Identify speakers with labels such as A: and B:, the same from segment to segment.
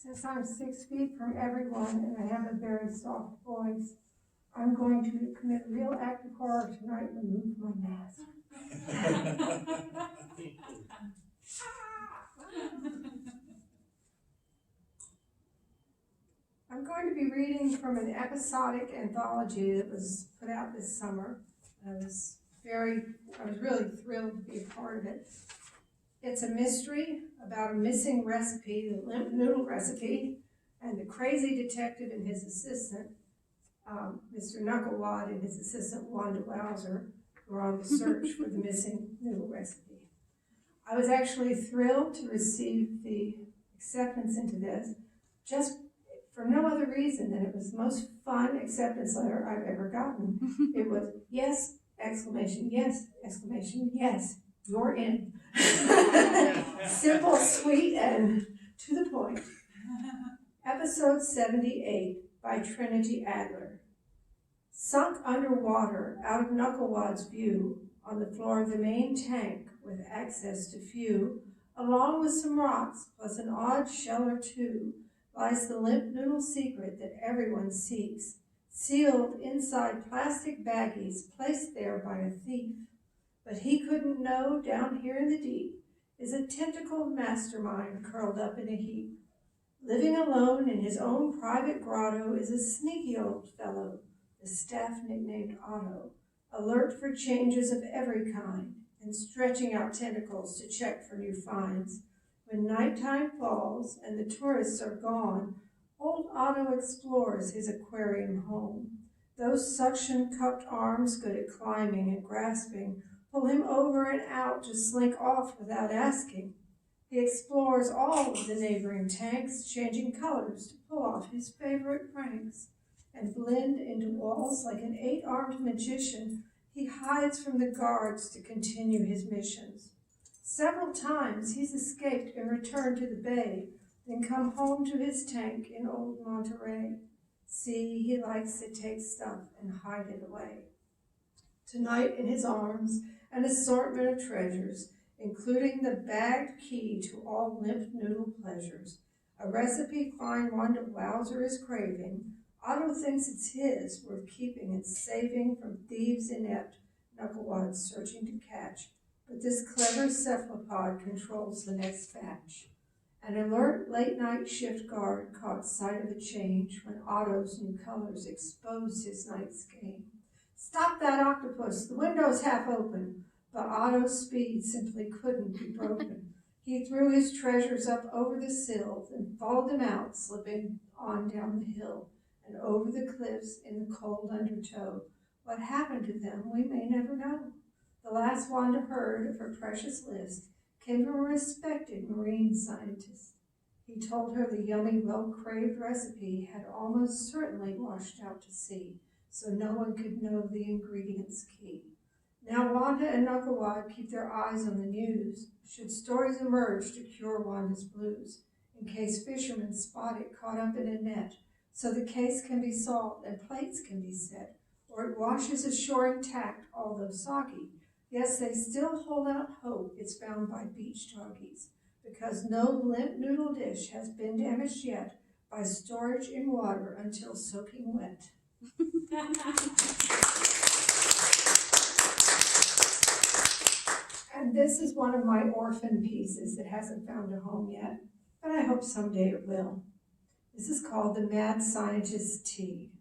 A: Since I'm 6 feet from everyone and I have a very soft voice, I'm going to commit a real act of horror tonight and remove my mask. I'm going to be reading from an episodic anthology that was put out this summer. I was really thrilled to be a part of it. It's a mystery about a missing recipe, the limp noodle recipe, and the crazy detective and his assistant, Mr. Knucklewad and his assistant Wanda Wowzer, were on the search for the missing noodle recipe. I was actually thrilled to receive the acceptance into this, just for no other reason than it was the most fun acceptance letter I've ever gotten. It was, yes, exclamation, yes, exclamation, yes, you're in. Simple, sweet, and to the point. Episode 78 by Trinity Adler. Sunk underwater, out of Knucklewad's view, on the floor of the main tank with access to few, along with some rocks plus an odd shell or two, lies the limp noodle secret that everyone seeks, sealed inside plastic baggies placed there by a thief. But he couldn't know down here in the deep is a tentacled mastermind curled up in a heap. Living alone in his own private grotto is a sneaky old fellow, the staff nicknamed Otto, alert for changes of every kind and stretching out tentacles to check for new finds. When nighttime falls and the tourists are gone, old Otto explores his aquarium home. Those suction-cupped arms good at climbing and grasping pull him over and out to slink off without asking. He explores all of the neighboring tanks, changing colors to pull off his favorite pranks. And blend into walls like an 8-armed magician, he hides from the guards to continue his missions. Several times he's escaped and returned to the bay, then come home to his tank in old Monterey. See, he likes to take stuff and hide it away. Tonight in his arms, an assortment of treasures, including the bagged key to all limp noodle pleasures, a recipe Klein Wanda Wowzer is craving. Otto thinks it's his, worth keeping and saving from thieves inept, Knucklewads searching to catch. But this clever cephalopod controls the next batch. An alert late-night shift guard caught sight of the change when Otto's new colors exposed his night's game. "Stop that octopus! The window's half open!" But Otto's speed simply couldn't be broken. He threw his treasures up over the sill, then followed them out, slipping on down the hill and over the cliffs in the cold undertow. What happened to them we may never know. The last Wanda heard of her precious list came from a respected marine scientist. He told her the yummy, well-craved recipe had almost certainly washed out to sea, so no one could know the ingredients key. Now Wanda and Knucklewad keep their eyes on the news, should stories emerge to cure Wanda's blues, in case fishermen spot it caught up in a net, so the case can be solved and plates can be set, or it washes ashore intact, although soggy. Yes, they still hold out hope it's found by beach doggies, because no limp noodle dish has been damaged yet by storage in water until soaking wet. And this is one of my orphan pieces that hasn't found a home yet, but I hope someday it will. This is called The Mad Scientist's Tea.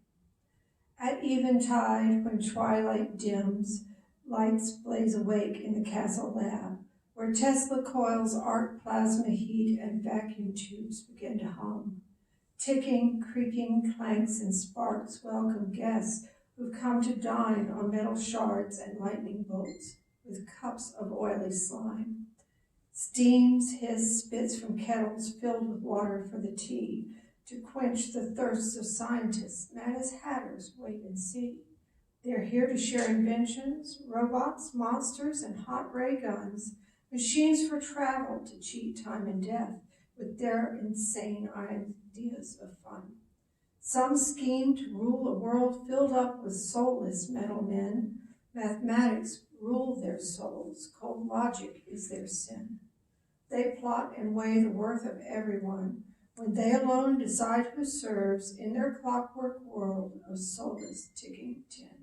A: At eventide, when twilight dims, lights blaze awake in the castle lab, where Tesla coils arc plasma heat and vacuum tubes begin to hum. Ticking, creaking clanks and sparks welcome guests who've come to dine on metal shards and lightning bolts with cups of oily slime. Steams hiss spits from kettles filled with water for the tea to quench the thirsts of scientists, mad as hatters, wait and see. They're here to share inventions, robots, monsters, and hot ray guns, machines for travel to cheat time and death with their insane ideas of fun. Some scheme to rule a world filled up with soulless metal men. Mathematics rule their souls, cold logic is their sin. They plot and weigh the worth of everyone, when they alone decide who serves in their clockwork world of soulless ticking tin.